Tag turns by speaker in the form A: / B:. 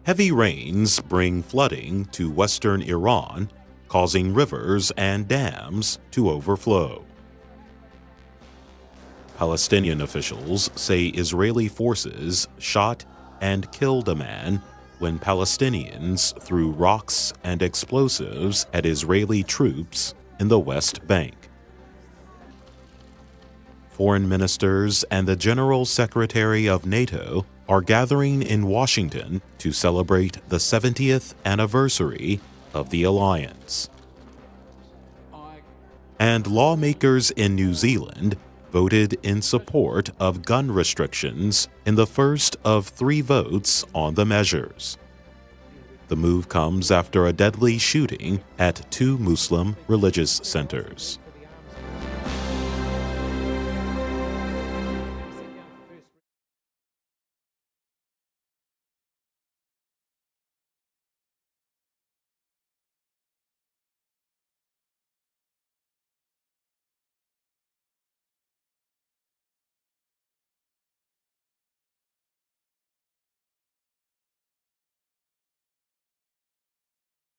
A: Heavy rains bring flooding to western Iran, causing rivers and dams to overflow. Palestinian officials say Israeli forces shot and killed a man when Palestinians threw rocks and explosives at Israeli troops in the West Bank. Foreign ministers and the General Secretary of NATO are gathering in Washington to celebrate the 70th anniversary of the alliance. And lawmakers in New Zealand voted in support of gun restrictions in the first of 3 votes on the measures. The move comes after a deadly shooting at 2 Muslim religious centers.